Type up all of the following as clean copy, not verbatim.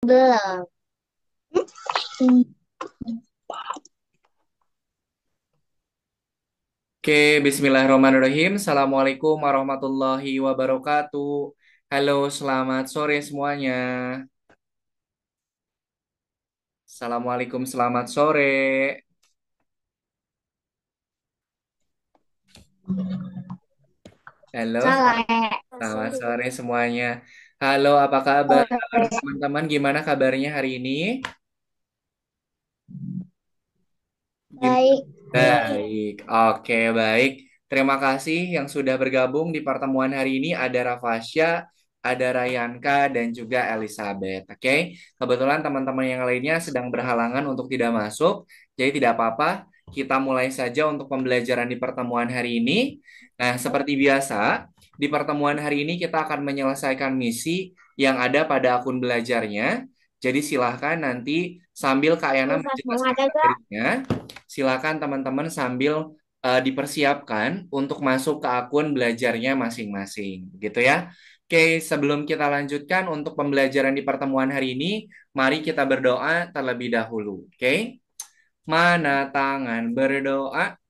Belum. Oke, Bismillahirrahmanirrahim. Assalamualaikum warahmatullahi wabarakatuh. Halo, selamat sore semuanya. Assalamualaikum, selamat sore. Halo, Sore. selamat sore semuanya. Halo, apa kabar Sore. teman-teman? Gimana kabarnya hari ini? Gimana? Baik. Baik, oke baik. Terima kasih yang sudah bergabung di pertemuan hari ini. Ada Rafasya, ada Rayanka, dan juga Elizabeth. Oke, kebetulan teman-teman yang lainnya sedang berhalangan untuk tidak masuk, jadi tidak apa-apa. Kita mulai saja untuk pembelajaran di pertemuan hari ini. Nah, seperti biasa, di pertemuan hari ini kita akan menyelesaikan misi yang ada pada akun belajarnya. Jadi silahkan nanti sambil Kak Yana Semangat menjelaskan juga. materinya, silakan teman-teman sambil dipersiapkan untuk masuk ke akun belajarnya masing-masing, gitu ya. Oke, sebelum kita lanjutkan untuk pembelajaran di pertemuan hari ini, mari kita berdoa terlebih dahulu. Oke, mana tangan berdoa?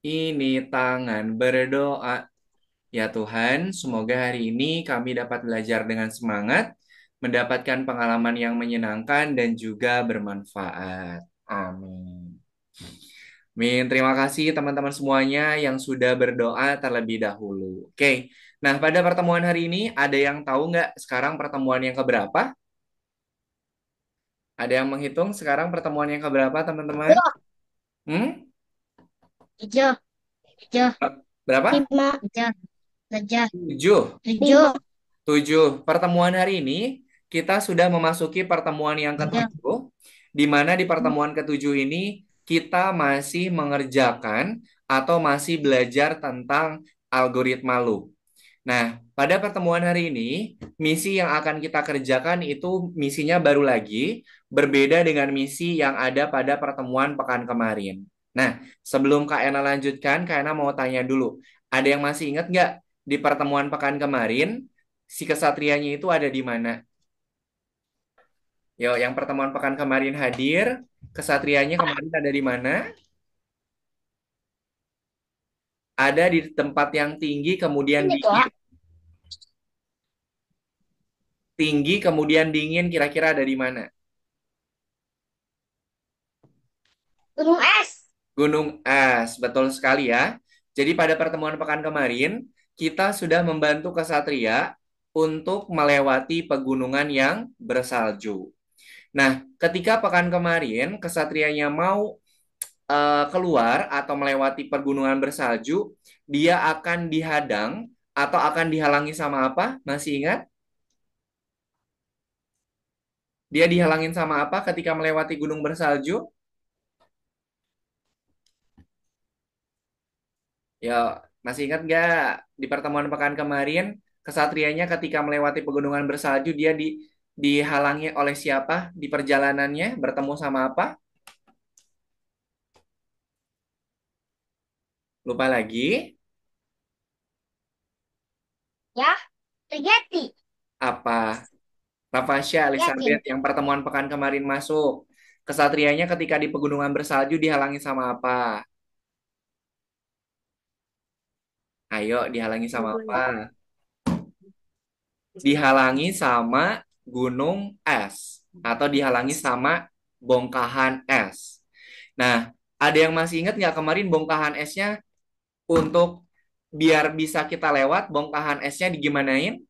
Ini tangan berdoa. Ya Tuhan, semoga hari ini kami dapat belajar dengan semangat, mendapatkan pengalaman yang menyenangkan dan juga bermanfaat. Amin. Min, terima kasih teman-teman semuanya yang sudah berdoa terlebih dahulu. Oke, nah pada pertemuan hari ini ada yang tahu nggak sekarang pertemuan yang keberapa? Ada yang menghitung sekarang pertemuan yang keberapa teman-teman? Tujuh. Hmm? Tujuh. Tujuh. Berapa? Lima. Tujuh. Tujuh. 7. Tujuh. 7. Pertemuan hari ini kita sudah memasuki pertemuan yang Tujuh. ketujuh, di mana di pertemuan ketujuh ini kita masih mengerjakan atau masih belajar tentang algoritma loop. Nah, pada pertemuan hari ini, misi yang akan kita kerjakan itu misinya baru lagi, berbeda dengan misi yang ada pada pertemuan pekan kemarin. Nah, sebelum Kak Ena lanjutkan, Kak Ena mau tanya dulu, ada yang masih ingat nggak di pertemuan pekan kemarin, si kesatrianya itu ada di mana? Yo, yang pertemuan pekan kemarin hadir, kesatrianya kemarin ada di mana? Ada di tempat yang tinggi, kemudian Ini tuh. dingin. Tinggi, kemudian dingin, kira-kira ada di mana? Gunung es. Gunung Es, betul sekali ya. Jadi pada pertemuan pekan kemarin, kita sudah membantu kesatria untuk melewati pegunungan yang bersalju. Nah, ketika pekan kemarin kesatrianya mau keluar atau melewati pegunungan bersalju, dia akan dihadang atau akan dihalangi sama apa? Masih ingat? Dia dihalangin sama apa ketika melewati gunung bersalju? Ya, masih ingat nggak di pertemuan pekan kemarin, kesatrianya ketika melewati pegunungan bersalju, dia dihalangi oleh siapa di perjalanannya? Bertemu sama apa? Lupa lagi? Ya. Spaghetti. Apa? Rafasya Elizabeth Spaghetti. yang pertemuan pekan kemarin masuk. Kesatrianya ketika di pegunungan bersalju dihalangi sama apa? Ayo, dihalangi sama apa? Dihalangi sama gunung es atau dihalangi sama bongkahan es. Nah, ada yang masih ingat nggak kemarin bongkahan esnya untuk biar bisa kita lewat, bongkahan esnya digimanain?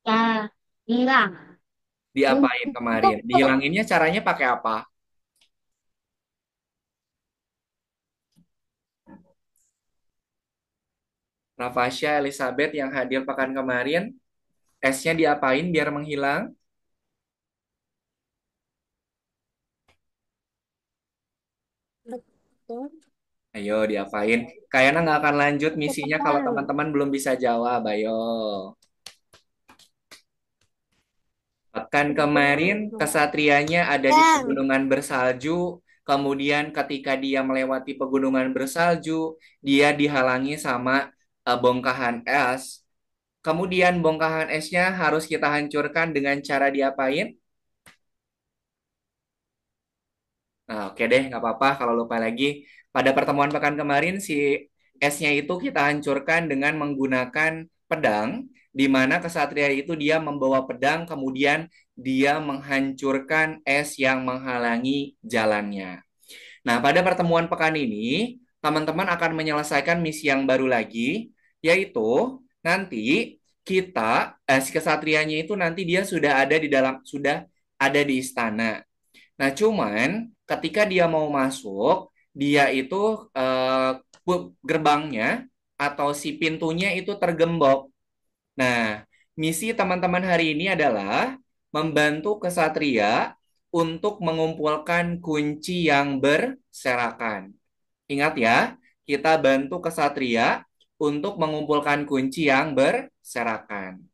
Ya. Hilang. Diapain kemarin? Dihilanginnya caranya pakai apa? Rafasya Elizabeth yang hadir pekan kemarin, esnya diapain biar menghilang? Ayo diapain? Kayaknya nggak akan lanjut misinya kalau teman-teman belum bisa jawab. Ayo. Pekan kemarin kesatrianya ada di pegunungan bersalju. Kemudian ketika dia melewati pegunungan bersalju, dia dihalangi sama bongkahan es. Kemudian bongkahan esnya harus kita hancurkan dengan cara diapain? Nah, oke deh, nggak apa-apa kalau lupa lagi. Pada pertemuan pekan kemarin, si esnya itu kita hancurkan dengan menggunakan pedang, di mana kesatria itu dia membawa pedang, kemudian dia menghancurkan es yang menghalangi jalannya. Nah, pada pertemuan pekan ini, teman-teman akan menyelesaikan misi yang baru lagi, yaitu nanti si kesatrianya itu nanti dia sudah ada di istana. Nah, cuman ketika dia mau masuk, dia itu eh, gerbangnya atau si pintunya itu tergembok. Nah, misi teman-teman hari ini adalah membantu kesatria untuk mengumpulkan kunci yang berserakan. Ingat ya, kita bantu kesatria untuk mengumpulkan kunci yang berserakan.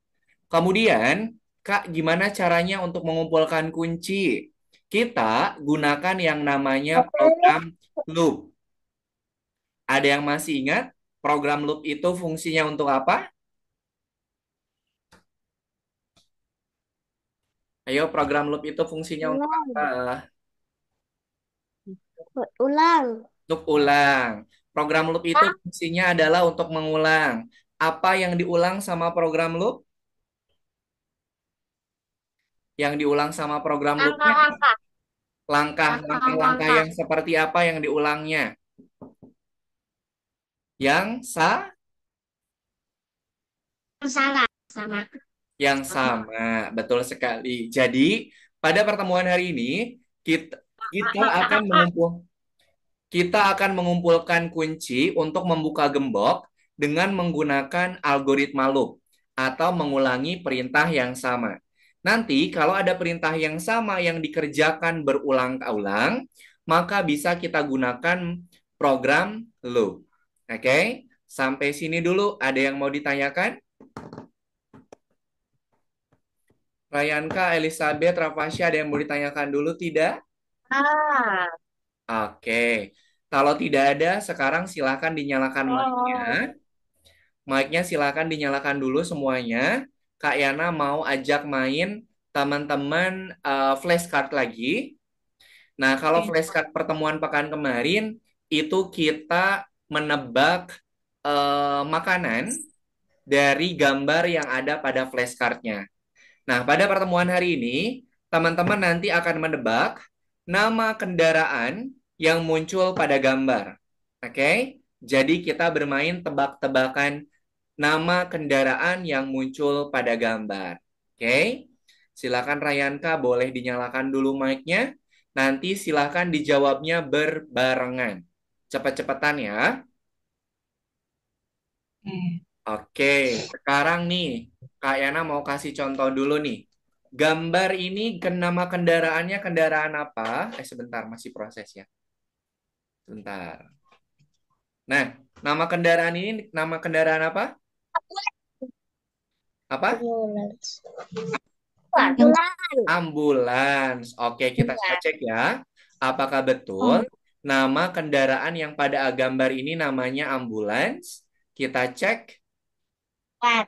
Kemudian, Kak, gimana caranya untuk mengumpulkan kunci? Kita gunakan yang namanya program loop. Ada yang masih ingat program loop itu fungsinya untuk apa? Ayo, program loop itu fungsinya untuk apa? Ulang. Ulang. Untuk ulang. Program loop itu fungsinya adalah untuk mengulang. Apa yang diulang sama program loop? Yang diulang sama program loopnya, Langkah-langkah. langkah-langkah Langkah-langkah. yang seperti apa yang diulangnya? Yang Salah. Sama. yang Sama. sama, betul sekali. Jadi, pada pertemuan hari ini kita kita akan mengumpulkan kunci untuk membuka gembok dengan menggunakan algoritma loop atau mengulangi perintah yang sama. Nanti kalau ada perintah yang sama yang dikerjakan berulang-ulang, maka bisa kita gunakan program loop. Oke, sampai sini dulu. Ada yang mau ditanyakan? Rayanka, Elizabeth, Rafasya, ada yang mau ditanyakan dulu? Tidak? Ah. Oke. Kalau tidak ada, sekarang silakan dinyalakan mic-nya. Oh. Mic-nya silakan dinyalakan dulu semuanya. Kak Yana mau ajak main teman-teman flashcard lagi. Nah, kalau flashcard pertemuan pekan kemarin, itu kita menebak makanan dari gambar yang ada pada flashcardnya. Nah, pada pertemuan hari ini, teman-teman nanti akan menebak nama kendaraan yang muncul pada gambar. Oke? Jadi kita bermain tebak-tebakan nama kendaraan yang muncul pada gambar. Oke? Silakan Rayanka boleh dinyalakan dulu mic-nya. Nanti silakan dijawabnya berbarengan. Cepet-cepetan ya. Oke, sekarang nih, Kak Yana mau kasih contoh dulu nih. Gambar ini nama kendaraannya kendaraan apa? Sebentar, masih proses ya. Sebentar. Nah, nama kendaraan ini nama kendaraan apa? Apa? Ambulans. Ambulans. Ambulans. Oke, kita Iya. cek ya. Apakah betul Oh. nama kendaraan yang pada gambar ini namanya ambulans? Kita cek. Wan.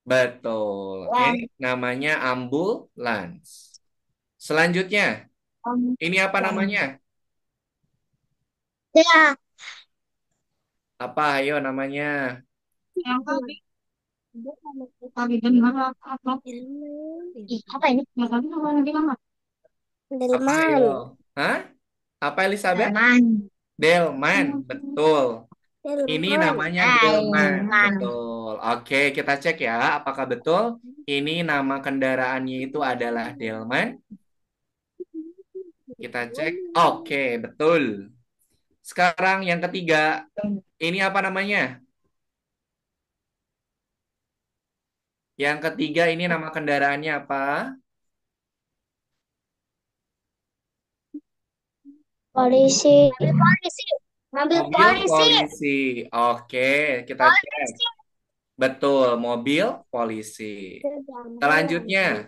Betul. Oke, Wan. namanya ambulans. Selanjutnya, ini apa Wan. namanya? Ya. Apa? Ayo namanya. Ih, apa ini? Apa? Ayo. Delman. Hah? Apa Elizabeth? Delman. Delman. Betul. Ini Delman. namanya Delman. Delman. Betul. Oke, kita cek ya. Apakah betul? Ini nama kendaraannya itu adalah Delman. Kita cek. Oke, betul. Sekarang yang ketiga. Ini apa namanya? Yang ketiga ini nama kendaraannya apa? Polisi. Mobil polisi. Mobil Mobil polisi. polisi. Oke, kita cek. Polisi. Betul, mobil polisi. Selanjutnya,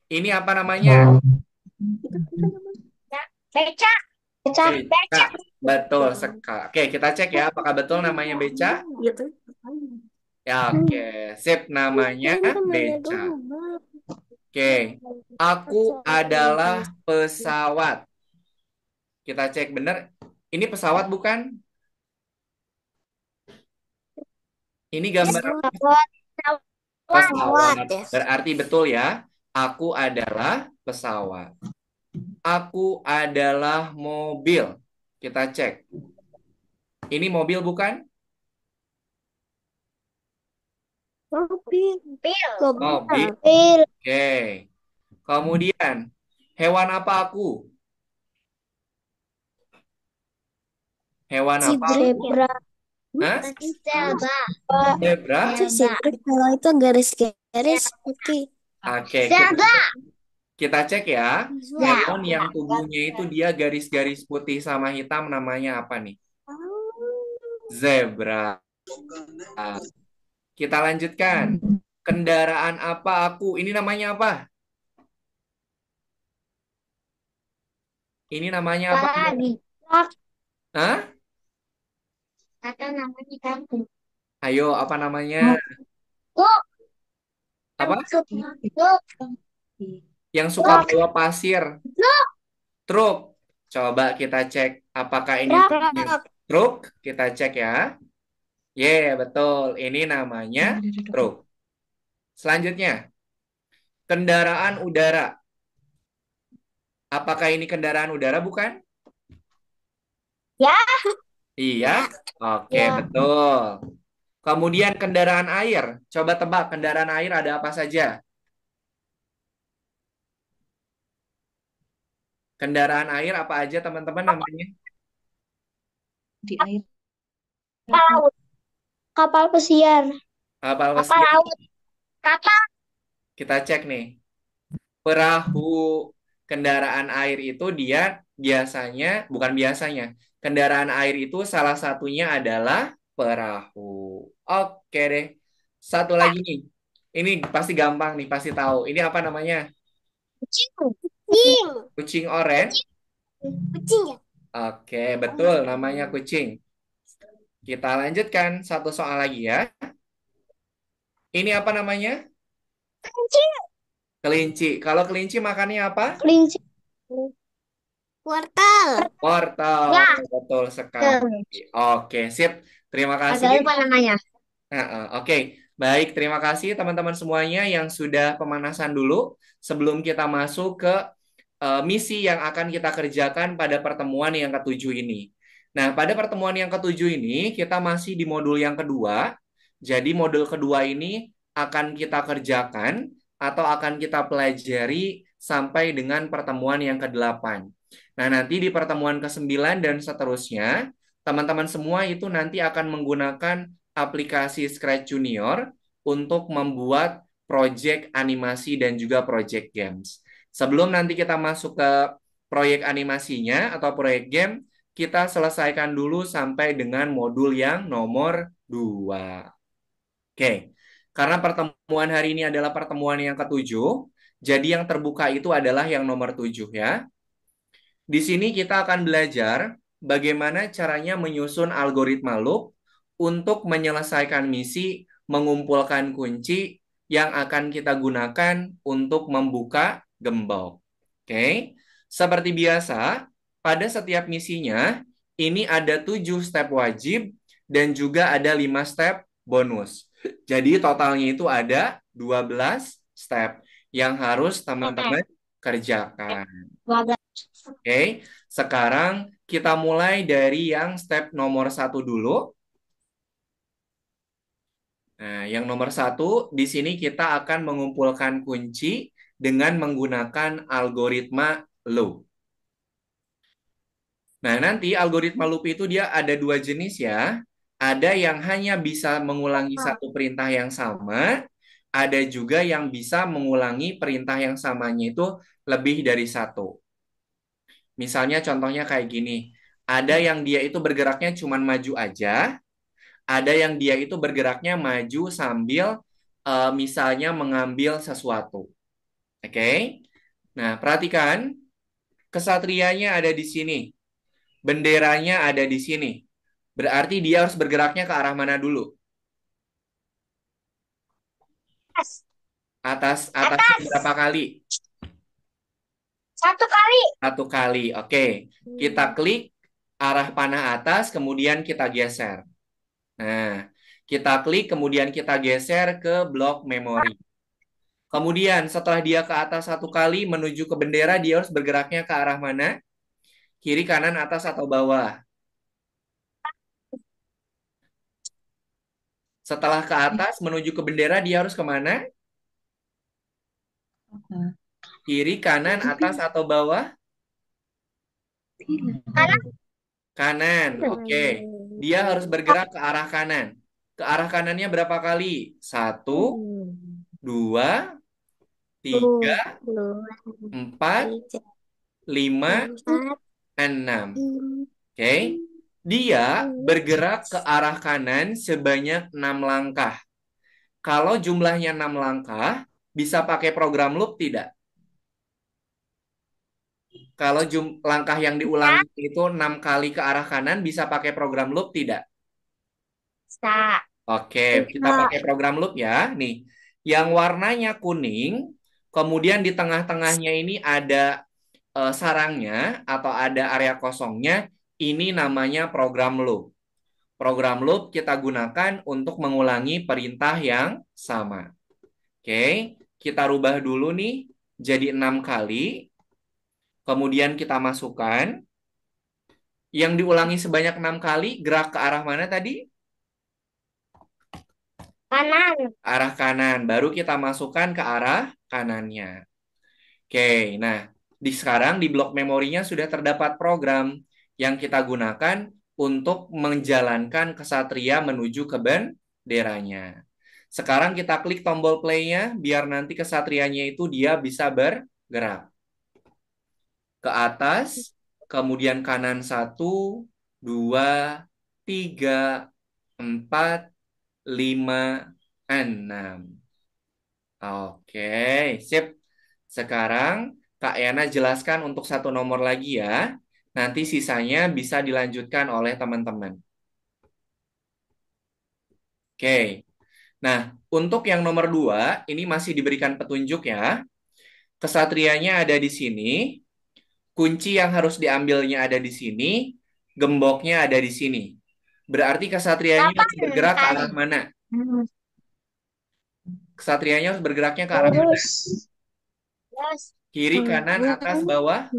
ini apa namanya? Ya, beca. Beca. Beca. Beca. Betul sekali. Oke, kita cek ya, apakah betul namanya beca? Ya, oke. Sip, namanya Kan namanya beca. dulu, Bang. Oke. Aku adalah pesawat. Kita cek bener. Ini pesawat bukan? Ini gambar apa? Pesawat. Pesawat. Pesawat Pesawat. ya. Berarti betul ya. Aku adalah pesawat. Aku adalah mobil. Kita cek. Ini mobil bukan? Mobil. Pil. Mobil. Goblok. Pil. Oke. Kemudian, hewan apa aku? Hewan apa Zebra. aku? Zebra. Hah? Zebra. Zebra? Itu zebra kalau itu garis-garis putih. Oke, Zebra. kita cek ya. Ya. Hewan yang tubuhnya itu dia garis-garis putih sama hitam namanya apa nih? Zebra. Kita lanjutkan. Kendaraan apa aku? Ini namanya apa? Ini namanya apa? Lagi. Truk. Hah? Atau namanya kampung. Ayo, apa namanya? Truk. Apa? Truk. Yang suka Truk. bawa pasir. Truk. Truk. Coba kita cek apakah ini Truk. truk. Kita cek ya. Ye, betul. Ini namanya truk. Selanjutnya, kendaraan udara. Apakah ini kendaraan udara bukan? Ya. Iya. Oke, Ya. betul. Kemudian kendaraan air. Coba tebak kendaraan air ada apa saja? Kendaraan air apa aja teman-teman namanya? Di air Kapal apa? laut. Kapal pesiar. Kapal Kapal pesiar. laut. Kapal. Kita cek nih. Perahu kendaraan air itu dia biasanya, bukan biasanya. Kendaraan air itu salah satunya adalah perahu. Oke deh. Satu lagi nih. Ini pasti gampang nih, pasti tahu. Ini apa namanya? Kucing. Kucing. Kucing oren? Kucing ya. Oke, betul namanya kucing. Kita lanjutkan satu soal lagi ya. Ini apa namanya? Kucing. Kelinci. Kalau kelinci makannya apa? Kelinci. Wortel. Wortel. Ya. Betul sekali. Oke, sip. Terima kasih. Agak lupa namanya. Oke, baik. Terima kasih teman-teman semuanya yang sudah pemanasan dulu sebelum kita masuk ke misi yang akan kita kerjakan pada pertemuan yang ketujuh ini. Nah, pada pertemuan yang ketujuh ini kita masih di modul yang kedua. Jadi modul kedua ini akan kita kerjakan atau akan kita pelajari sampai dengan pertemuan yang ke-8. Nah, nanti di pertemuan ke-9 dan seterusnya, teman-teman semua itu nanti akan menggunakan aplikasi Scratch Junior untuk membuat project animasi dan juga project games. Sebelum nanti kita masuk ke proyek animasinya atau proyek game, kita selesaikan dulu sampai dengan modul yang nomor 2. Oke, karena pertemuan hari ini adalah pertemuan yang ketujuh, jadi yang terbuka itu adalah yang nomor 7 ya. Di sini kita akan belajar bagaimana caranya menyusun algoritma loop untuk menyelesaikan misi mengumpulkan kunci yang akan kita gunakan untuk membuka gembok. Oke, seperti biasa, pada setiap misinya ini ada 7 step wajib dan juga ada 5 step bonus. Jadi totalnya itu ada 12 step yang harus teman-teman kerjakan. Oke, sekarang kita mulai dari yang step nomor 1 dulu. Nah, yang nomor 1, di sini kita akan mengumpulkan kunci dengan menggunakan algoritma loop. Nah, nanti algoritma loop itu dia ada 2 jenis ya. Ada yang hanya bisa mengulangi satu perintah yang sama, ada juga yang bisa mengulangi perintah yang samanya itu lebih dari satu. Misalnya contohnya kayak gini. Ada yang dia itu bergeraknya cuma maju aja, ada yang dia itu bergeraknya maju sambil misalnya mengambil sesuatu. Oke? Nah, perhatikan kesatrianya ada di sini. Benderanya ada di sini. Berarti dia harus bergeraknya ke arah mana dulu? Atasnya Atas. berapa kali? 1 kali. 1 kali. Oke. Kita klik arah panah atas, kemudian kita geser. Nah, kita klik, kemudian kita geser ke blok memori. Kemudian setelah dia ke atas 1 kali menuju ke bendera, dia harus bergeraknya ke arah mana? Kiri, kanan, atas, atau bawah? Setelah ke atas menuju ke bendera, dia harus kemana? Apa? Kiri, kanan, Tapi atas, atau bawah? bilang. Kanan. Kanan. Oke. Dia harus bergerak ke arah kanan. Ke arah kanannya berapa kali? 1, 2, 3, 4, 5, 6. Oke. Dia bergerak ke arah kanan sebanyak 6 langkah. Kalau jumlahnya 6 langkah, bisa pakai program loop tidak? Kalau langkah yang diulangi itu 6 kali ke arah kanan, bisa pakai program loop tidak? Bisa. Oke, kita pakai program loop ya. Nih, yang warnanya kuning, kemudian di tengah-tengahnya ini ada sarangnya atau ada area kosongnya. Ini namanya program loop. Program loop kita gunakan untuk mengulangi perintah yang sama. Oke, kita rubah dulu nih jadi 6 kali. Kemudian kita masukkan. Yang diulangi sebanyak 6 kali, gerak ke arah mana tadi? Kanan. Arah kanan. Baru kita masukkan ke arah kanannya. Oke, nah sekarang di blok memorinya sudah terdapat program yang kita gunakan untuk menjalankan kesatria menuju ke benderanya. Sekarang kita klik tombol play-nya biar nanti kesatrianya itu dia bisa bergerak. Ke atas, kemudian kanan 1, 2, 3, 4, 5, 6. Oke, sip. Sekarang Kak Yana jelaskan untuk satu nomor lagi ya. Nanti sisanya bisa dilanjutkan oleh teman-teman. Oke. Nah, untuk yang nomor 2, ini masih diberikan petunjuk ya. Kesatrianya ada di sini. Kunci yang harus diambilnya ada di sini. Gemboknya ada di sini. Berarti kesatrianya harus 8 bergerak ke kali. arah mana? Kesatrianya harus bergeraknya ke arah mana? Terus. Kiri, kanan, atas, bawah?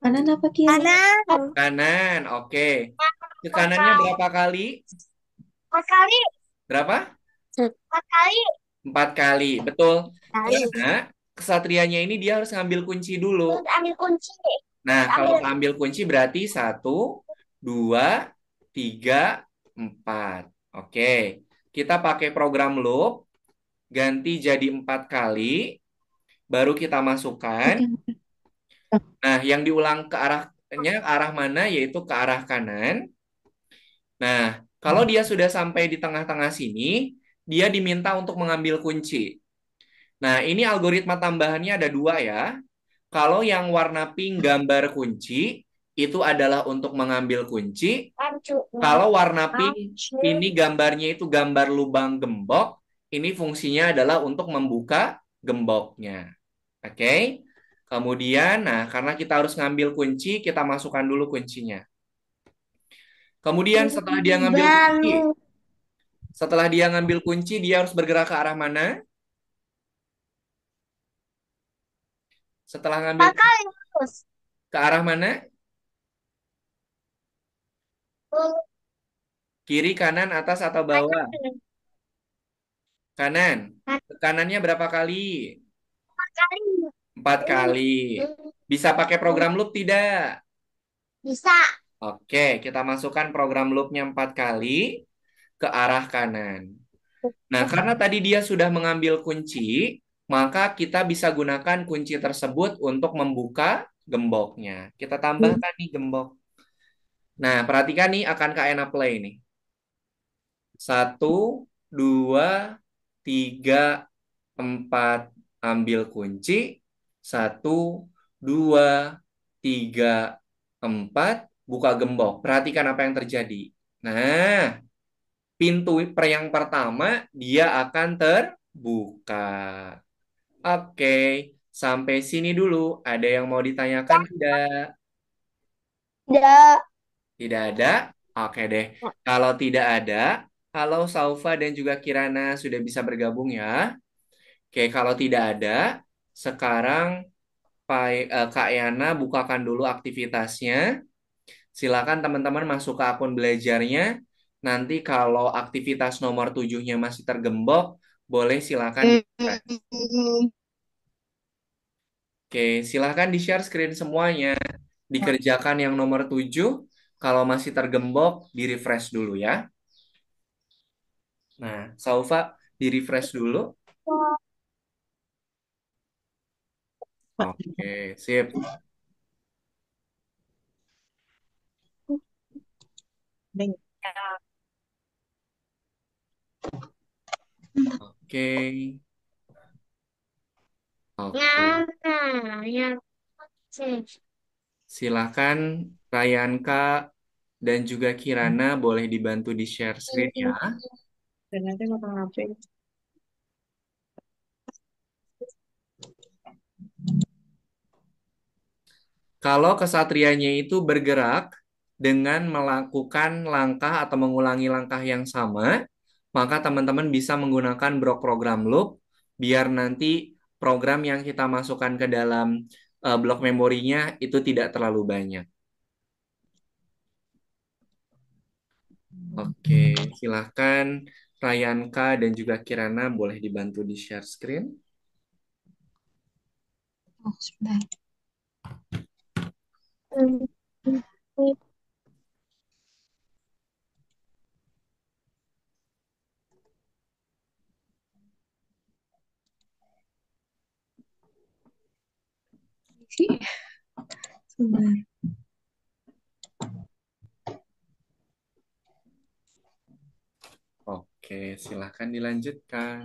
Kanan apa kiri? Kanan. Kanan, oke. Ke kanannya 4 kali. berapa kali? 4 kali. Berapa? 4 kali. 4 kali, betul. Kali. Karena kesatrianya ini dia harus ngambil kunci dulu. Terus ambil kunci. Nah, kalau Ambil. ngambil kunci berarti 1, 2, 3, 4. Oke, kita pakai program loop, ganti jadi 4 kali, baru kita masukkan. Nah, yang diulang ke arah mana? Yaitu ke arah kanan. Nah, kalau dia sudah sampai di tengah-tengah sini, dia diminta untuk mengambil kunci. Nah, ini algoritma tambahannya ada 2 ya. Kalau yang warna pink gambar kunci, itu adalah untuk mengambil kunci. Kalau warna pink ini gambarnya itu gambar lubang gembok, ini fungsinya adalah untuk membuka gemboknya. Oke? Kemudian, nah karena kita harus ngambil kunci, kita masukkan dulu kuncinya. Kemudian setelah dia ngambil kunci, dia harus bergerak ke arah mana? Setelah ngambil 4 kali. Terus. ke arah mana? Kiri, kanan, atas, atau bawah? Kanan. Ke kanannya berapa kali? 4 kali. 4 kali. Bisa pakai program loop tidak? Bisa. Oke, kita masukkan program loopnya 4 kali ke arah kanan. Nah, karena tadi dia sudah mengambil kunci, maka kita bisa gunakan kunci tersebut untuk membuka gemboknya. Kita tambahkan nih gembok. Nah, perhatikan nih akan Kak Ena play nih. 1, 2, 3, 4, ambil kunci. 1, 2, 3, 4, buka gembok. Perhatikan apa yang terjadi. Nah, pintu yang pertama dia akan Buka. Oke, sampai sini dulu. Ada yang mau ditanyakan tidak? Tidak. Tidak ada? Oke deh. Kalau tidak ada, halo Saufa dan juga Kirana sudah bisa bergabung ya. Oke, kalau tidak ada, sekarang Kak Yana bukakan dulu aktivitasnya. Silakan teman-teman masuk ke akun belajarnya. Nanti kalau aktivitas nomor 7-nya masih tergembok, boleh silakan di Oke, silakan di-share screen semuanya. Dikerjakan yang nomor 7. Kalau masih tergembok, di-refresh dulu ya. Nah, Saufa, di-refresh dulu. Pak. Oke, sip. Neng. Oke, oke. Nah, ya. Silakan Rayanka dan juga Kirana boleh dibantu di-share screen ya. Dan nanti makan apa? Kalau kesatrianya itu bergerak dengan melakukan langkah atau mengulangi langkah yang sama, maka teman-teman bisa menggunakan program loop biar nanti program yang kita masukkan ke dalam blok memorinya itu tidak terlalu banyak. Oke, silahkan Rayanka dan juga Kirana boleh dibantu di share screen. Oh, sebentar. Sih, sebentar. Oke, silahkan dilanjutkan.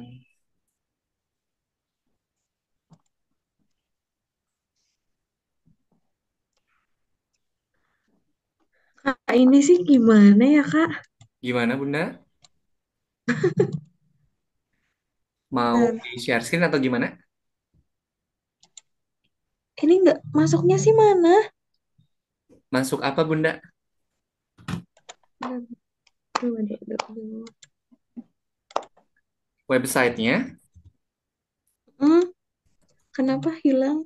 Kak, ini sih gimana ya, Kak? Gimana, Bunda? Mau Bentar. di share screen atau gimana? Ini nggak masuknya sih mana? Masuk apa, Bunda? Bentar. Aduh, aduh, aduh, aduh. Websitenya? Hmm, kenapa hilang?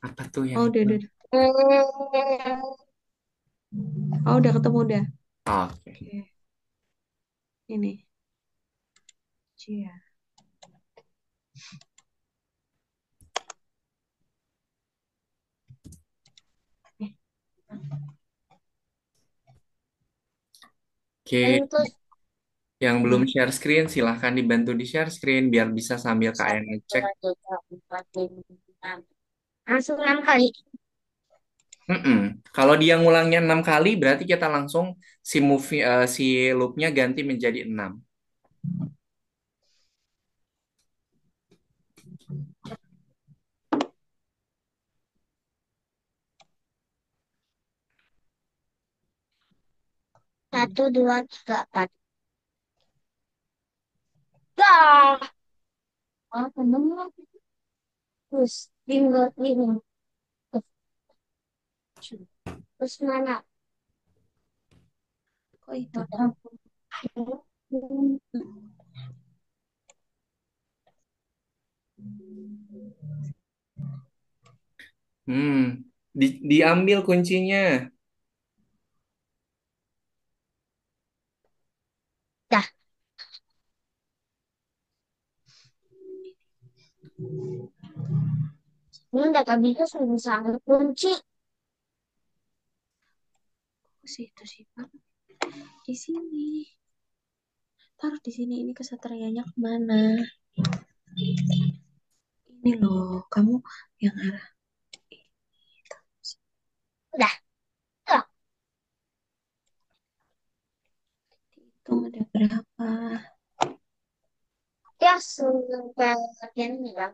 Apa tuh yang Oh, udah, hilang? udah. Oh, udah ketemu udah. Oke. Oke, ini. Cia. Eh, Oke, Terus yang belum udah. share screen silahkan dibantu di share screen biar bisa sambil satu, KN cek. dua, tiga, empat, lima, enam. Langsung 6 kali. Mm-mm. Kalau dia ngulangnya 6 kali, berarti kita langsung si loopnya ganti menjadi 6. 1, 2, 3, 4. Dah. Oh, benar. Terus tinggal ini. Terus mana? Kok itu? Hmm, diambil kuncinya. Dah. Ini udah bisa sudah sangat kunci. Kok sih itu sih, Pak? Di sini. Taruh di sini. Ini kesatrianya kemana? Ini loh, kamu yang arah Udah. Dah. itu ada berapa? Ya, sudah bagian ini ya.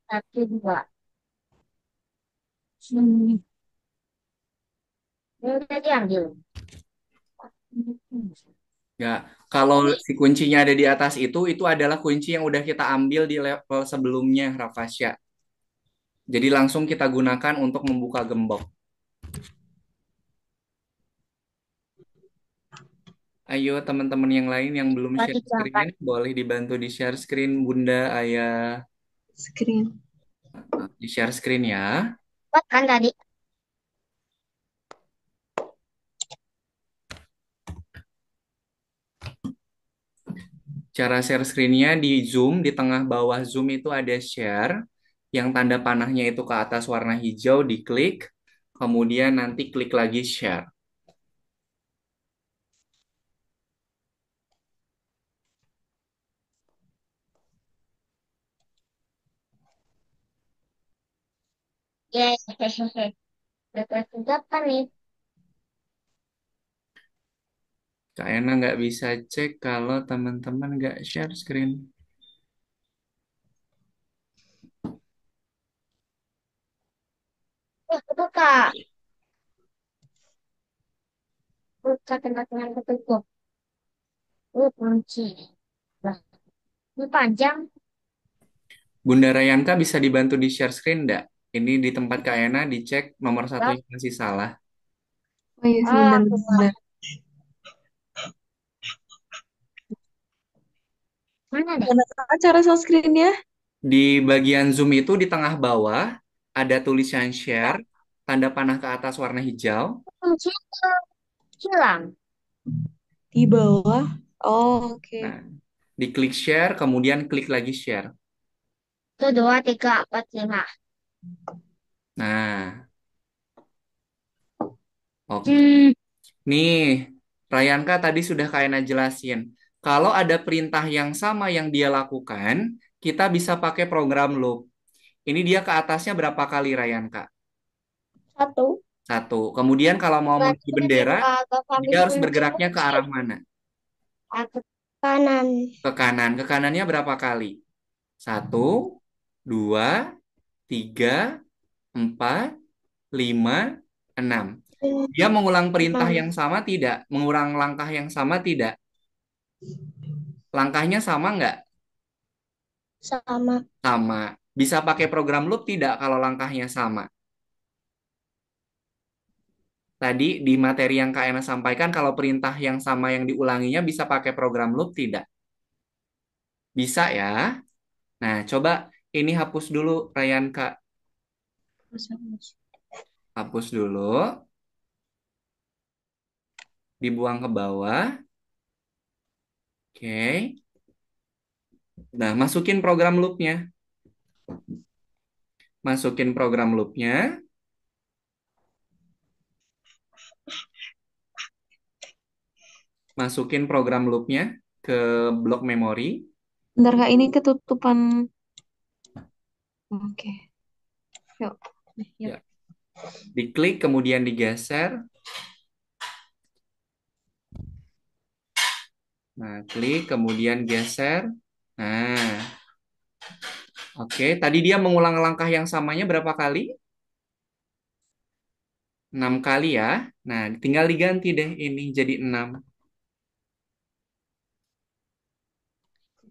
Satu, dua. Ini udah diambil. Ya, kalau si kuncinya ada di atas itu adalah kunci yang udah kita ambil di level sebelumnya, Rafasya. Jadi langsung kita gunakan untuk membuka gembok. Ayo teman-teman yang lain yang belum Lagi share diangkat. screen, boleh dibantu di share screen Bunda, Ayah. Screen. Di share screen ya. Kuat kan tadi? Cara share screen-nya di Zoom, di tengah bawah Zoom itu ada share. Yang tanda panahnya itu ke atas warna hijau, diklik. Kemudian nanti klik lagi share. Ya, hehehe. Udah berapa nih? Kak Ena nggak bisa cek kalau teman-teman nggak share screen. Betul, Kak. Buka tengah-tengah ketutup. Kunci. Lah, ini panjang. Bunda Rayanka bisa dibantu di share screen nggak? Ini di tempat Kak Ena dicek nomor satu Ya. yang masih salah. Oh iya, Ah, sebentar, aku sebentar. mana deh? Gimana Kak cara share screen-nya? Di bagian Zoom itu di tengah bawah ada tulisan share, tanda panah ke atas warna hijau. Kunci hilang. Di bawah. Oh, oke. Nah, diklik share, kemudian klik lagi share. Itu dua, tiga, empat, lima. Nah, oke. Hmm. Nih, Rayanka tadi sudah Kak jelasin. Kalau ada perintah yang sama yang dia lakukan, kita bisa pakai program loop. Ini dia ke atasnya berapa kali, Rayanka? Satu. Satu. Kemudian kalau mau Berarti menuju bendera, agak dia ambil harus kunci bergeraknya ke kunci. arah mana? Aku kanan. Ke kanan. Ke kanannya berapa kali? Satu, dua, tiga, empat, lima, enam. Dia mengulang perintah Enam. yang sama tidak? Mengulang langkah yang sama tidak? Langkahnya sama nggak? Sama. Sama. Bisa pakai program loop tidak kalau langkahnya sama? Tadi di materi yang Kak Ena sampaikan kalau perintah yang sama yang diulanginya bisa pakai program loop tidak? Bisa ya. Nah, coba ini hapus dulu Ryan Kak. Hapus dulu, dibuang ke bawah. Oke. Nah, masukin program loopnya. Masukin program loopnya. Masukin program loopnya ke blok memori. Bentar Kak, ini ketutupan. Oke. Yuk. Nih, yuk. Ya. Diklik kemudian digeser. Nah, klik kemudian geser. Nah, oke. Tadi dia mengulang langkah yang samanya berapa kali? 6 kali ya. Nah, tinggal diganti deh ini jadi 6.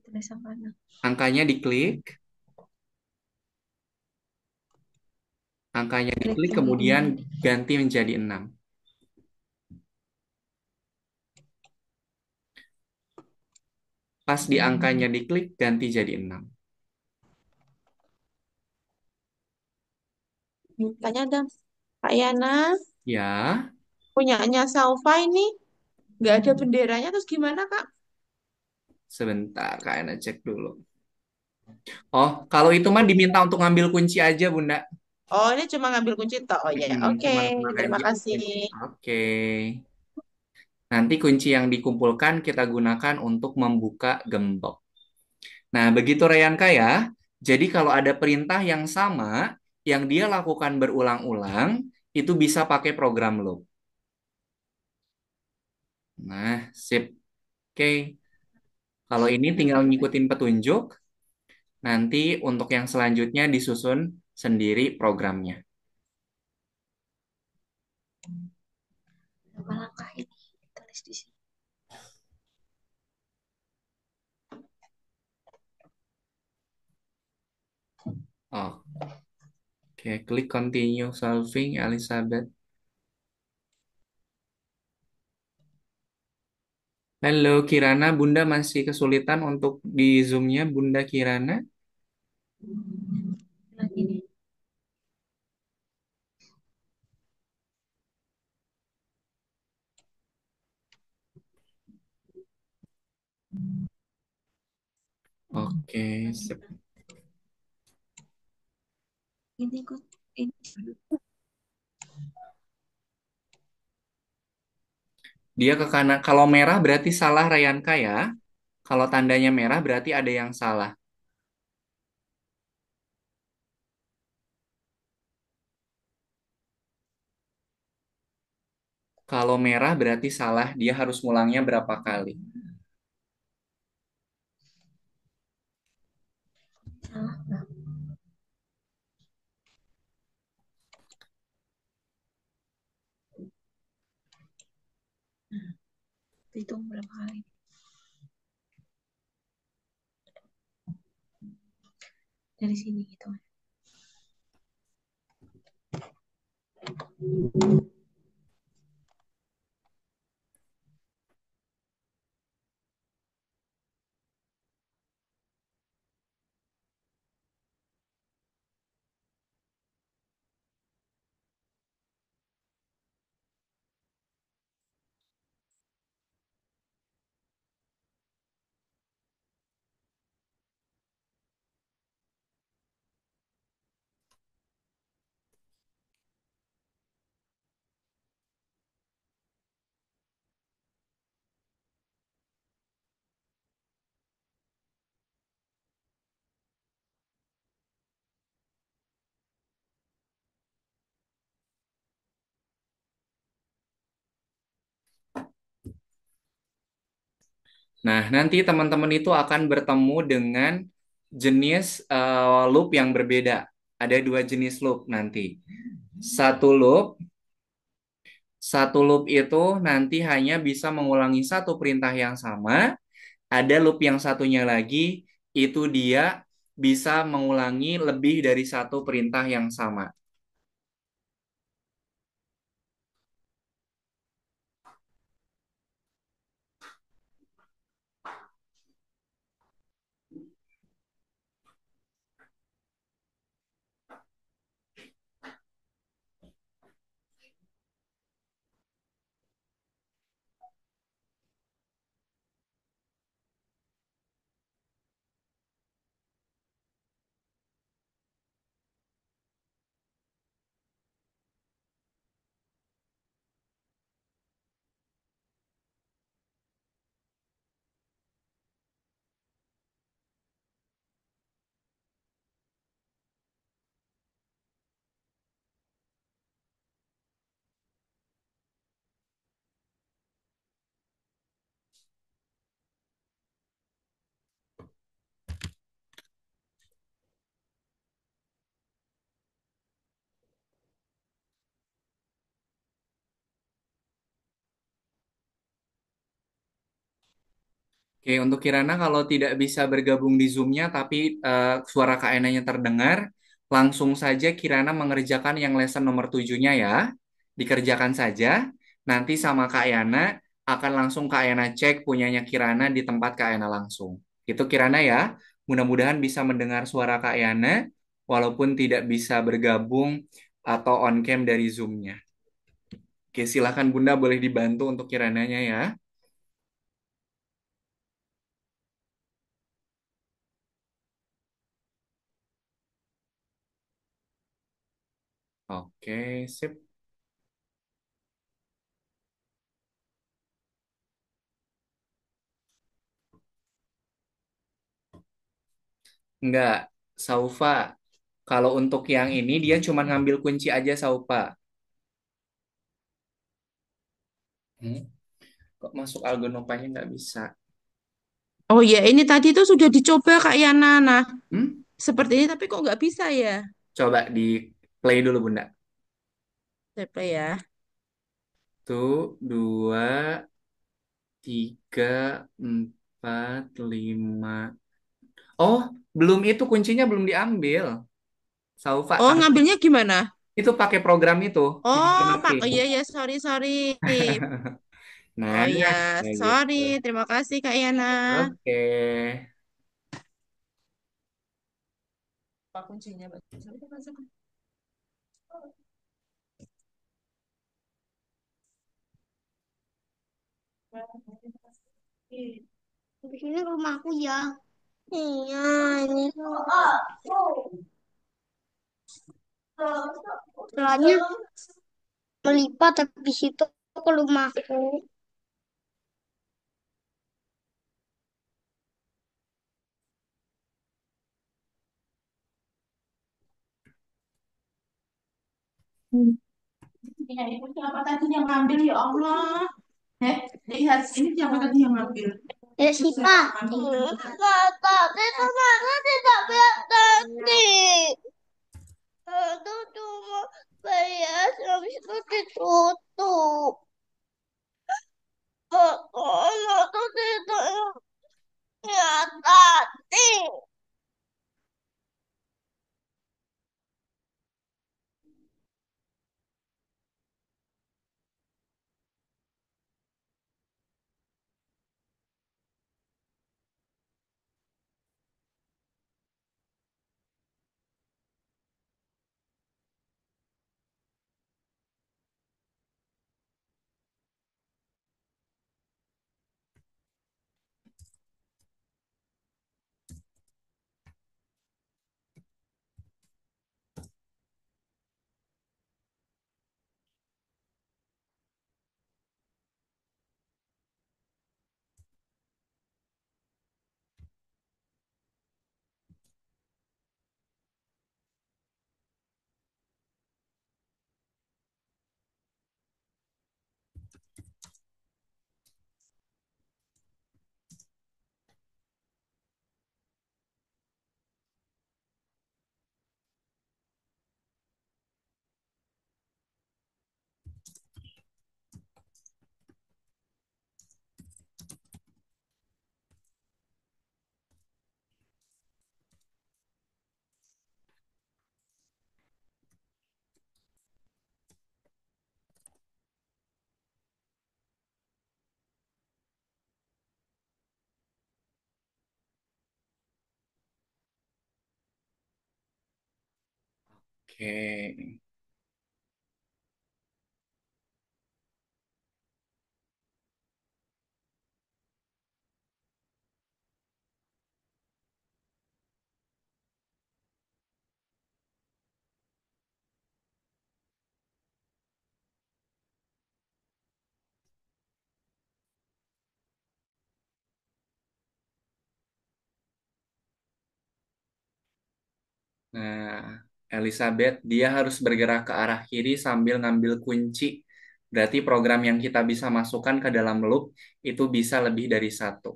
Tulis apa? Angkanya diklik. Angkanya Klik diklik kemudian kemudian. ganti menjadi 6. Pas di angkanya diklik ganti jadi 6. Tanya dong, Kak Yana Ya, punyanya Saufa ini nggak ada benderanya terus gimana Kak? sebentar kayaknya cek dulu. Oh, kalau itu mah diminta untuk ngambil kunci aja, Bunda. Oh ini cuma ngambil kunci toh. Oh ya, oke. Cuma tenang Terima aja. kasih. Oke. Nanti kunci yang dikumpulkan kita gunakan untuk membuka gembok. Nah, begitu Reyanka ya. Jadi kalau ada perintah yang sama yang dia lakukan berulang-ulang, itu bisa pakai program loop. Nah, sip. Oke. Kalau ini tinggal ngikutin petunjuk. Nanti untuk yang selanjutnya disusun sendiri programnya. Berapa langkah ini? Tulis di sini. Oke, klik continue solving, Elizabeth. Halo Kirana, Bunda masih kesulitan untuk di Zoom-nya, Bunda Kirana. Lagi nih. Oke, sip. Ini ikut ini dulu. Dia ke kanan. Kalau merah berarti salah Rayanka ya. Kalau tandanya merah berarti ada yang salah. Kalau merah berarti salah, dia harus ngulangnya berapa kali. Salah nggak? Hitung berapa kali? Dari sini gitu. Nah, nanti teman-teman itu akan bertemu dengan jenis loop yang berbeda. Ada dua jenis loop nanti. Satu loop, satu loop itu nanti hanya bisa mengulangi satu perintah yang sama. Ada loop yang satunya lagi, itu dia bisa mengulangi lebih dari satu perintah yang sama. Oke, untuk Kirana kalau tidak bisa bergabung di Zoom-nya tapi suara Kak Enanya terdengar, langsung saja Kirana mengerjakan yang lesson nomor 7-nya ya. Dikerjakan saja, nanti sama Kak Yana akan langsung Kak Yana cek punyanya Kirana di tempat Kak Yana langsung. Itu Kirana ya. Mudah-mudahan bisa mendengar suara Kak Yana walaupun tidak bisa bergabung atau on cam dari Zoom-nya. Oke, silakan Bunda boleh dibantu untuk Kirananya ya. Oke, sip. Enggak, Saufa. Kalau untuk yang ini dia cuma ngambil kunci aja Saufa. Hmm? Kok masuk Algonopanya nggak bisa? Oh ya, ini tadi tuh sudah dicoba Kak Yana. Nah, Hmm? seperti ini tapi kok nggak bisa ya? Coba di play dulu Bunda. Saya play ya. Tuh, dua, tiga, empat, lima. Oh, belum itu kuncinya belum diambil. Saufa, Oh, ngambilnya gimana? itu pakai program itu, Oh, Pak. informatif. Oh iya ya, sorry sorry. Nah, Oh ya, kayak sorry. gitu. Terima kasih Kak Yana. Oke. Apa kuncinya, Mbak? Di sini rumahku ya. Iya, ini soalnya melipat habis itu ke rumahku. Ya, itu siapa tadi yang ngambil ya Allah? Lihat ini siapa tadi yang ngambil? Ya sih, Pak. Tapi ternyata tidak lihat tadi. Itu cuma bayar habis itu ditutup. Kalau itu tidak lihat tadi. Oke. Nah, Elizabeth, dia harus bergerak ke arah kiri sambil ngambil kunci. Berarti program yang kita bisa masukkan ke dalam loop itu bisa lebih dari satu.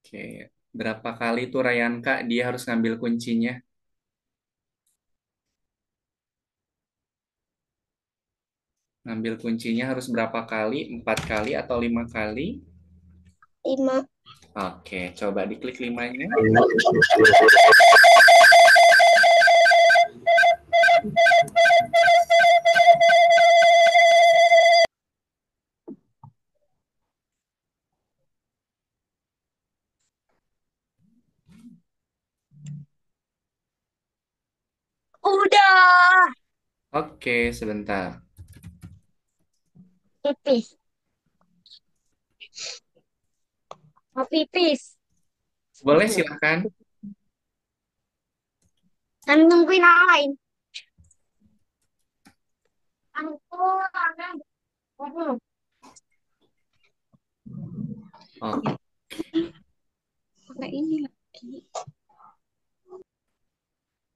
Oke, berapa kali tuh Rayanka dia harus ngambil kuncinya? Ngambil kuncinya harus berapa kali? 4 kali atau 5 kali? 5. Oke, coba diklik limanya. Udah. Oke, sebentar. Pipis. Mau pipis. Boleh silahkan. Dan nungguin yang lain. Oke. ini lagi.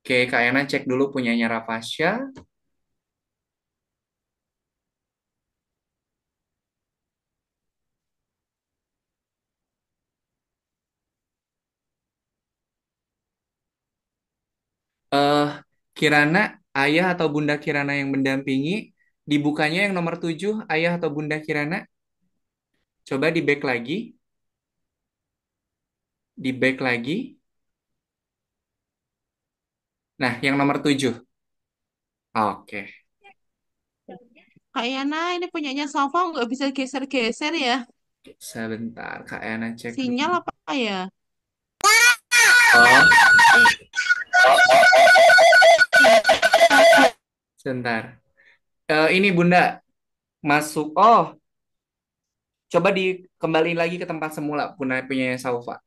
Oke, Kak Yana cek dulu punyanya Rafasya. Eh, Kirana, ayah atau Bunda Kirana yang mendampingi, dibukanya yang nomor 7, ayah atau Bunda Kirana. Coba di back lagi, di back lagi. Nah, yang nomor 7. Oke, Kak Yana, ini punyanya Safa nggak bisa geser-geser ya? sebentar Kak Yana cek Sinyal dulu. apa ya? Oh, sebentar. Ini Bunda, masuk. Oh, coba dikembaliin lagi ke tempat semula punyanya Saufa.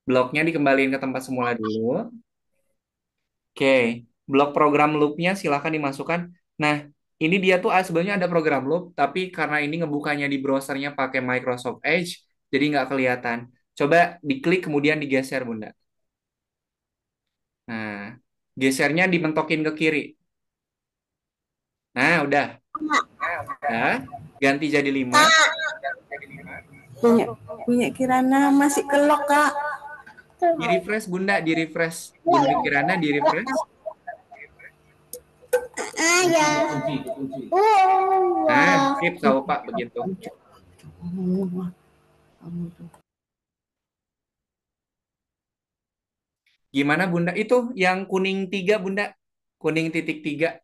Bloknya dikembaliin ke tempat semula dulu. Oke, blok program loopnya silakan dimasukkan. Nah, ini dia tuh sebenarnya ada program loop, tapi karena ini ngebukanya di browsernya pakai Microsoft Edge, jadi nggak kelihatan. Coba diklik kemudian digeser, Bunda. Nah, gesernya dimentokin ke kiri. Nah, udah. Ya, ganti jadi 5. Punya punya Kirana masih kelok, Kak. Di refresh, Bunda, di refresh. Bunda Kirana di refresh. Ah ya. Nah, Wah. sip, tahu Pak, begitu. Gimana, Bunda? Itu yang kuning 3, Bunda. Kuning titik 3.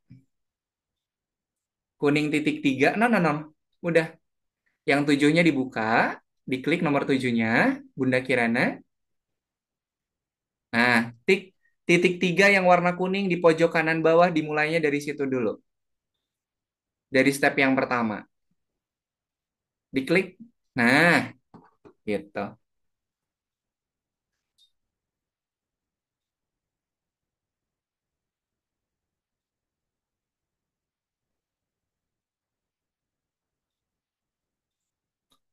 Kuning titik 3. No, no, no. Udah. Yang 7-nya dibuka. Diklik nomor 7-nya. Bunda Kirana. Nah, titik 3 yang warna kuning di pojok kanan bawah dimulainya dari situ dulu. Dari step yang pertama. Diklik. Nah, gitu.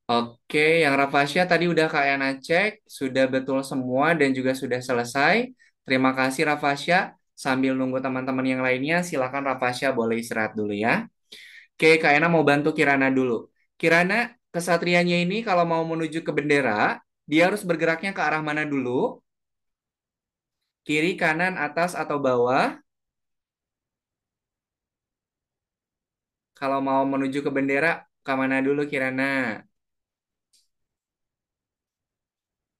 Oke, yang Rafasya tadi udah Kak Yana cek, sudah betul semua dan juga sudah selesai. Terima kasih Rafasya. Sambil nunggu teman-teman yang lainnya, silakan Rafasya boleh istirahat dulu ya. Oke, Kak Yana mau bantu Kirana dulu. Kirana, kesatrianya ini kalau mau menuju ke bendera, dia harus bergeraknya ke arah mana dulu? Kiri, kanan, atas, atau bawah? Kalau mau menuju ke bendera, ke mana dulu Kirana?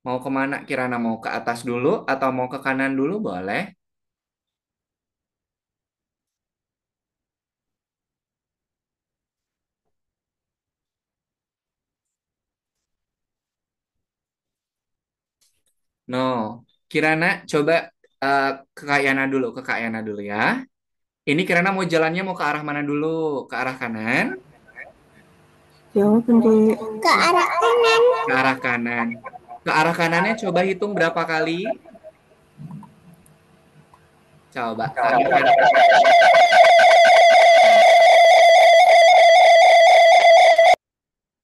Mau kemana Kirana? Mau ke atas dulu atau mau ke kanan dulu? Boleh. No. Kirana, coba ke Kak Yana dulu, ke Kak Yana dulu ya. Ini Kirana mau jalannya mau ke arah mana dulu? Ke arah kanan? Jauh pendek. Ke arah kanan. Ke arah kanan. Ke arah kanannya coba hitung berapa kali? Coba ke arah kanan.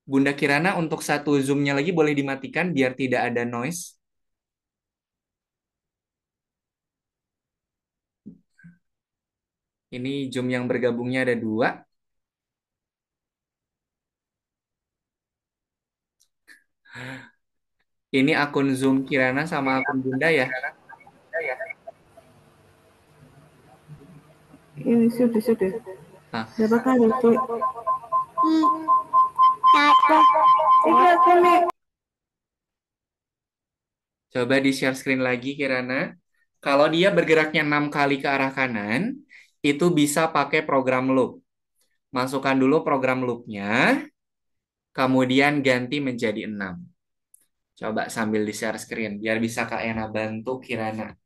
Bunda Kirana untuk satu zoom-nya lagi boleh dimatikan biar tidak ada noise. Ini zoom yang bergabungnya ada 2. Ini akun Zoom Kirana sama akun Bunda ya. Ini sudah. Nah, Berapa kali, Dek? Satu. Ini aku nih. coba di share screen lagi Kirana. Kalau dia bergeraknya 6 kali ke arah kanan, itu bisa pakai program loop. Masukkan dulu program loopnya, kemudian ganti menjadi 6. Coba sambil di share screen, biar bisa Kak Ena bantu Kirana.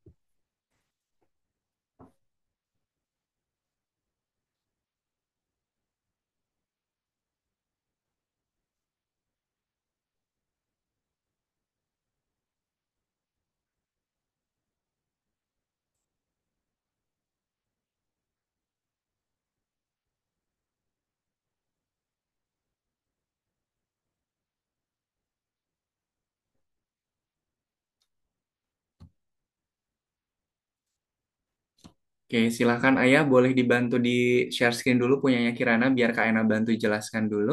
Oke, silahkan Ayah boleh dibantu di share screen dulu punyanya Kirana biar Kak Ena bantu jelaskan dulu.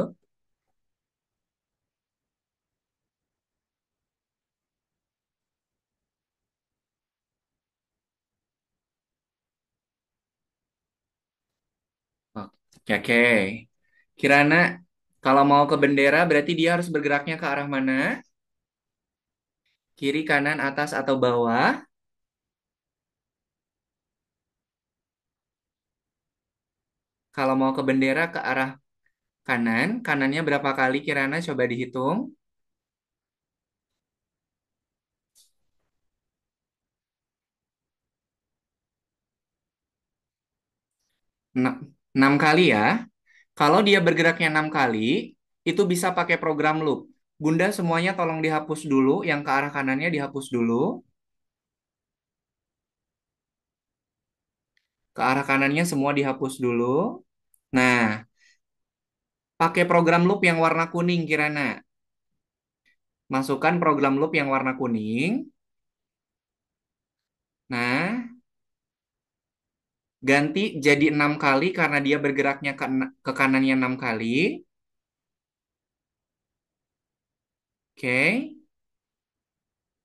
Oke, oke. Kirana, kalau mau ke bendera berarti dia harus bergeraknya ke arah mana? Kiri, kanan, atas, atau bawah? Kalau mau ke bendera ke arah kanan, kanannya berapa kali Kirana? Coba dihitung. 6 kali ya. Kalau dia bergeraknya 6 kali, itu bisa pakai program loop. Bunda semuanya tolong dihapus dulu, yang ke arah kanannya dihapus dulu. Ke arah kanannya semua dihapus dulu. Nah, pakai program loop yang warna kuning Kirana. Masukkan program loop yang warna kuning. Nah, ganti jadi 6 kali karena dia bergeraknya ke kanannya 6 kali. Oke.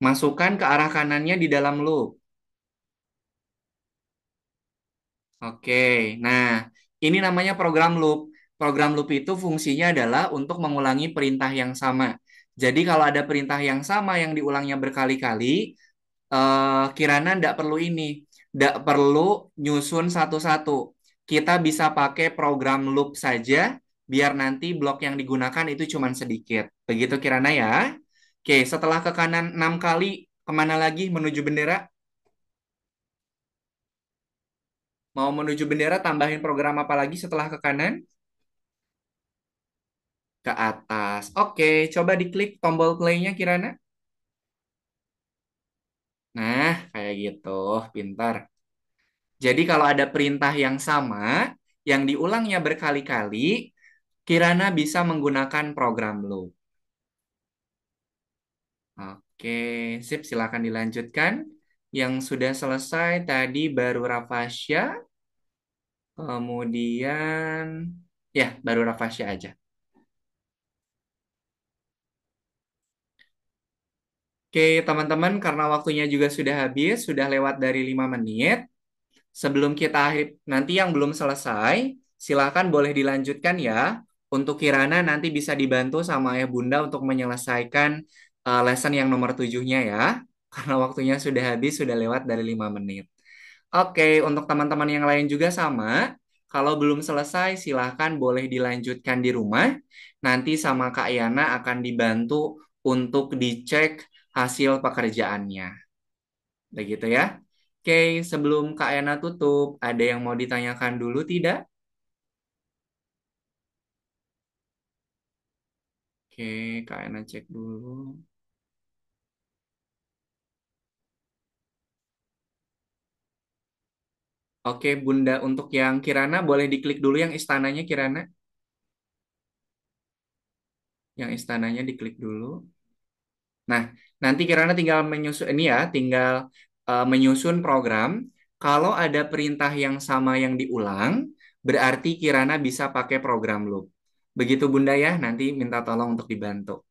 Masukkan ke arah kanannya di dalam loop. Oke, nah ini namanya program loop. Program loop itu fungsinya adalah untuk mengulangi perintah yang sama. Jadi kalau ada perintah yang sama yang diulangnya berkali-kali, Kirana tidak perlu ini, tidak perlu nyusun satu-satu. Kita bisa pakai program loop saja, biar nanti blok yang digunakan itu cuma sedikit. Begitu Kirana ya. Oke, setelah ke kanan 6 kali, kemana lagi menuju bendera? Mau menuju bendera, tambahin program apa lagi setelah ke kanan? Ke atas. Oke, coba diklik tombol play-nya Kirana. Nah, kayak gitu. Pintar. Jadi kalau ada perintah yang sama, yang diulangnya berkali-kali, Kirana bisa menggunakan program loop. Oke, sip. Silakan dilanjutkan. Yang sudah selesai tadi baru Rafasya, kemudian ya baru Rafasya aja. Oke, teman-teman, karena waktunya juga sudah habis, sudah lewat dari 5 menit. Sebelum kita akhir, nanti yang belum selesai, silakan boleh dilanjutkan ya. Untuk Kirana nanti bisa dibantu sama Ayah Bunda untuk menyelesaikan lesson yang nomor 7-nya ya. Karena waktunya sudah habis, sudah lewat dari 5 menit. Oke, untuk teman-teman yang lain juga sama. Kalau belum selesai, silahkan boleh dilanjutkan di rumah. Nanti sama Kak Yana akan dibantu untuk dicek hasil pekerjaannya. Begitu ya. Oke, sebelum Kak Yana tutup, ada yang mau ditanyakan dulu tidak? Oke, Kak Yana cek dulu. Oke, Bunda, untuk yang Kirana boleh diklik dulu yang istananya Kirana. Yang istananya diklik dulu. Nah, nanti Kirana tinggal menyusun ini ya, tinggal menyusun program. Kalau ada perintah yang sama yang diulang, berarti Kirana bisa pakai program loop. Begitu Bunda ya, nanti minta tolong untuk dibantu.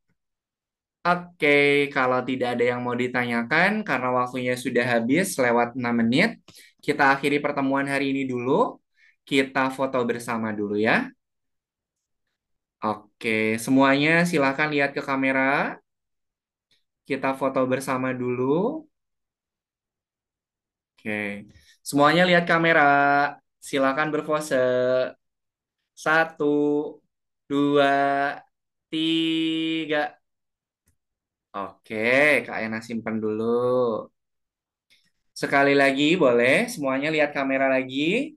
Oke, kalau tidak ada yang mau ditanyakan, karena waktunya sudah habis lewat 6 menit, kita akhiri pertemuan hari ini dulu. Kita foto bersama dulu ya. Oke, semuanya silakan lihat ke kamera. Kita foto bersama dulu. Oke, semuanya lihat kamera. Silakan berpose. 1, 2, 3. Oke, Kak Ena simpen dulu. Sekali lagi boleh, semuanya lihat kamera lagi.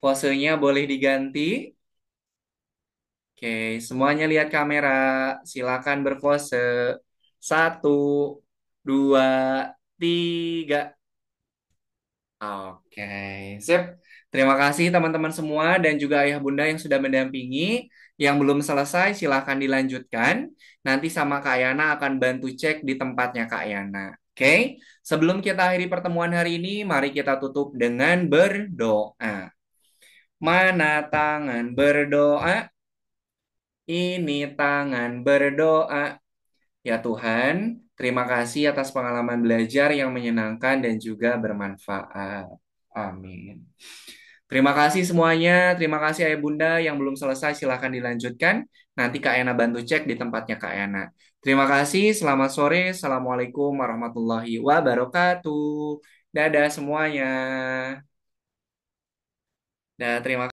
Posenya boleh diganti. Oke, semuanya lihat kamera. Silakan berpose. 1, 2, 3. Oke, sip. Terima kasih teman-teman semua dan juga ayah bunda yang sudah mendampingi. Yang belum selesai silahkan dilanjutkan. Nanti sama Kak Yana akan bantu cek di tempatnya Kak Yana. Oke, sebelum kita akhiri pertemuan hari ini, mari kita tutup dengan berdoa. Mana tangan berdoa? Ini tangan berdoa. Ya Tuhan, terima kasih atas pengalaman belajar yang menyenangkan dan juga bermanfaat. Amin. Terima kasih semuanya. Terima kasih Ayah Bunda yang belum selesai. Silahkan dilanjutkan. Nanti Kak Ena bantu cek di tempatnya Kak Ena. Terima kasih. Selamat sore. Assalamualaikum warahmatullahi wabarakatuh. Dadah semuanya. Dan terima